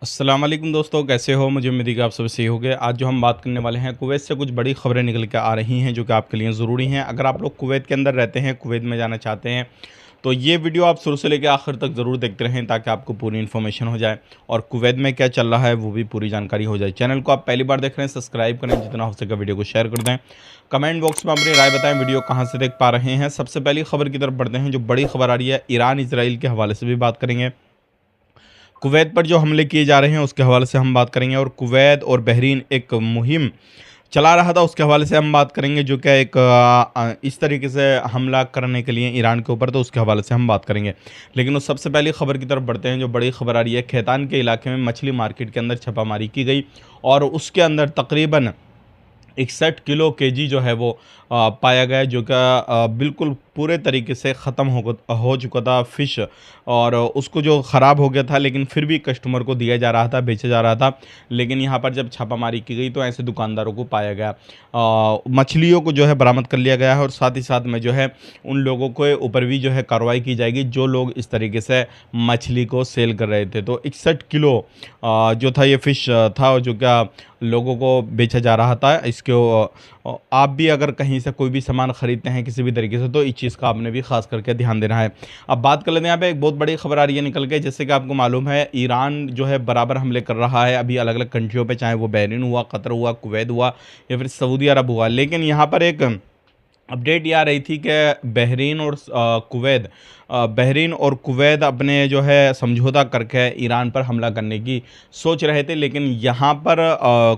अस्सलाम वालेकुम दोस्तों, कैसे हो? मुझे उम्मीद है कि आप सब सही होंगे। आज जो हम बात करने वाले हैं, कुवैत से कुछ बड़ी खबरें निकल के आ रही हैं जो कि आपके लिए ज़रूरी हैं। अगर आप लोग कुवैत के अंदर रहते हैं, कुवैत में जाना चाहते हैं, तो ये वीडियो आप शुरू से लेकर आखिर तक ज़रूर देखते रहें ताकि आपको पूरी इन्फॉर्मेशन हो जाए और कुवैत में क्या चल रहा है वो भी पूरी जानकारी हो जाए। चैनल को आप पहली बार देख रहे हैं, सब्सक्राइब करें, जितना हो सके वीडियो को शेयर कर दें। कमेंट बॉक्स में अपनी राय बताएं, वीडियो कहाँ से देख पा रहे हैं। सबसे पहली खबर की तरफ बढ़ते हैं। जो बड़ी खबर आ रही है, ईरान इसराइल के हवाले से भी बात करेंगे। कुवैत पर जो हमले किए जा रहे हैं उसके हवाले से हम बात करेंगे, और कुवैत और बहरीन एक मुहिम चला रहा था उसके हवाले से हम बात करेंगे, जो क्या एक इस तरीके से हमला करने के लिए ईरान के ऊपर, तो उसके हवाले से हम बात करेंगे। लेकिन उस सबसे पहली खबर की तरफ बढ़ते हैं। जो बड़ी खबर आ रही है, खैतान के इलाके में मछली मार्केट के अंदर छापामारी की गई और उसके अंदर तकरीबन 61 किलो केजी जो है वो पाया गया, जो कि बिल्कुल पूरे तरीके से ख़त्म हो चुका था फ़िश, और उसको जो ख़राब हो गया था, लेकिन फिर भी कस्टमर को दिया जा रहा था, बेचा जा रहा था। लेकिन यहाँ पर जब छापामारी की गई तो ऐसे दुकानदारों को पाया गया। मछलियों को जो है बरामद कर लिया गया है, और साथ ही साथ में जो है उन लोगों के ऊपर भी जो है कार्रवाई की जाएगी जो लोग इस तरीके से मछली को सेल कर रहे थे। तो 61 किलो जो था ये फ़िश था, जो क्या लोगों को बेचा जा रहा था। इसको आप भी अगर कहीं से कोई भी सामान खरीदते हैं किसी भी तरीके से, तो इस चीज़ का आपने भी खास करके ध्यान देना है। अब बात कर लेते हैं, यहाँ पे एक बहुत बड़ी खबर आ रही है निकल के। जैसे कि आपको मालूम है, ईरान जो है बराबर हमले कर रहा है अभी अलग अलग कंट्रियों पे, चाहे वो बहरीन हुआ, कतर हुआ, कुवैत हुआ या फिर सऊदी अरब हुआ। लेकिन यहाँ पर एक अपडेट ये आ रही थी कि बहरीन और कुवैत अपने जो है समझौता करके ईरान पर हमला करने की सोच रहे थे। लेकिन यहाँ पर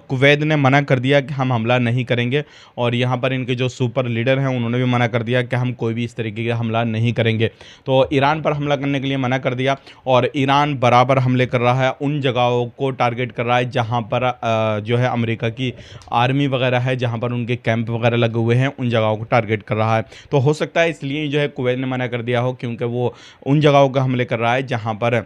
कुवैत ने मना कर दिया कि हम हमला नहीं करेंगे, और यहाँ पर इनके जो सुपर लीडर हैं उन्होंने भी मना कर दिया कि हम कोई भी इस तरीके का हमला नहीं करेंगे। तो ईरान पर हमला करने के लिए मना कर दिया, और ईरान बराबर हमले कर रहा है, उन जगहों को टारगेट कर रहा है जहाँ पर जो है अमेरिका की आर्मी वगैरह है, जहाँ पर उनके कैंप वगैरह लगे हुए हैं, उन जगहों को टारगेट कर रहा है। तो हो सकता है इसलिए जो है कुवैत ने मना कर दिया हो, क्योंकि वो उन जगहों का हमले कर रहा है जहाँ पर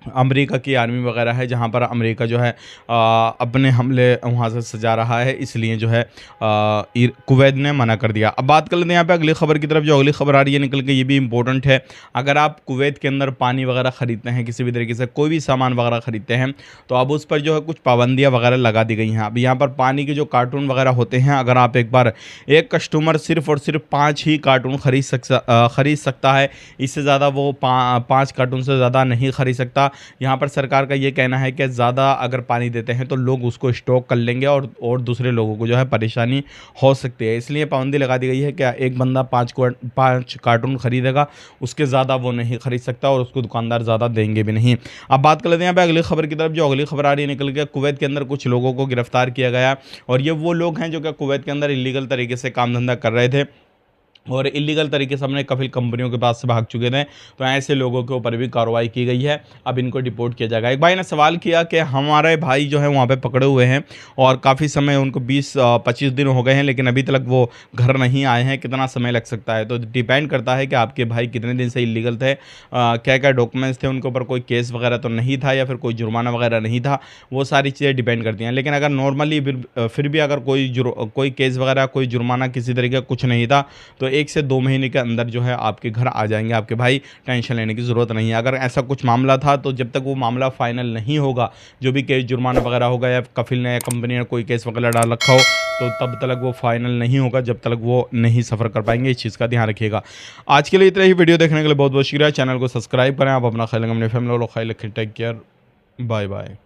अमेरिका की आर्मी वगैरह है, जहाँ पर अमेरिका जो है अपने हमले वहाँ से सजा रहा है। इसलिए जो है कुवैत ने मना कर दिया। अब बात कर लेते हैं यहाँ पे अगली खबर की तरफ। जो अगली खबर आ रही है निकल के, ये भी इंपॉर्टेंट है। अगर आप कुवैत के अंदर पानी वगैरह ख़रीदते हैं, किसी भी तरीके से कोई भी सामान वगैरह ख़रीदते हैं, तो अब उस पर जो है कुछ पाबंदियाँ वगैरह लगा दी गई हैं। अब यहाँ पर पानी के जो कार्टून वगैरह होते हैं, अगर आप एक बार एक कस्टमर सिर्फ़ और सिर्फ 5 ही कार्टून खरीद सकता है, इससे ज़्यादा वो 5 कार्टून से ज़्यादा नहीं खरीद सकता। यहाँ पर सरकार का ये कहना है कि ज़्यादा अगर पानी देते हैं तो लोग उसको स्टॉक कर लेंगे और दूसरे लोगों को जो है परेशानी हो सकती है। इसलिए पाबंदी लगा दी गई है कि एक बंदा 5 कार्टून खरीदेगा, उसके ज़्यादा वो नहीं खरीद सकता, और उसको दुकानदार ज़्यादा देंगे भी नहीं। अब बात कर लेते हैं यहाँ पे अगली खबर की तरफ। जो अगली खबर आ रही है निकल के, कुवैत के अंदर कुछ लोगों को गिरफ्तार किया गया, और ये वो लोग हैं जो कि कुवैत के अंदर इलीगल तरीके से काम धंधा कर रहे थे और इलीगल तरीके से अपने कफिल कंपनियों के पास से भाग चुके थे। तो ऐसे लोगों के ऊपर भी कार्रवाई की गई है। अब इनको डिपोर्ट किया जाएगा। एक भाई ने सवाल किया कि हमारे भाई जो है वहाँ पे पकड़े हुए हैं और काफ़ी समय, उनको 20-25 दिन हो गए हैं, लेकिन अभी तक वो घर नहीं आए हैं, कितना समय लग सकता है? तो डिपेंड करता है कि आपके भाई कितने दिन से इलीगल थे, क्या क्या डॉक्यूमेंट्स थे, उनके ऊपर कोई केस वगैरह तो नहीं था या फिर कोई जुर्माना वगैरह नहीं था। वो सारी चीज़ें डिपेंड करती हैं। लेकिन अगर नॉर्मली फिर भी अगर कोई केस वगैरह, कोई जुर्माना किसी तरीके का कुछ नहीं था, तो 1 से 2 महीने के अंदर जो है आपके घर आ जाएंगे आपके भाई। टेंशन लेने की ज़रूरत नहीं है। अगर ऐसा कुछ मामला था, तो जब तक वो मामला फाइनल नहीं होगा, जो भी केस जुर्माना वगैरह होगा या कफिल ने या कंपनी ने कोई केस वगैरह डाल रखा हो, तो तब तक वो फाइनल नहीं होगा, जब तक वो नहीं सफ़र कर पाएंगे। इस चीज़ का ध्यान रखिएगा। आज के लिए इतना ही। वीडियो देखने के लिए बहुत बहुत शुक्रिया। चैनल को सब्सक्राइब करें। आप अपना ख्याल रखें, अपने फैमिली वालों का ख्याल रखें। Take care, bye bye.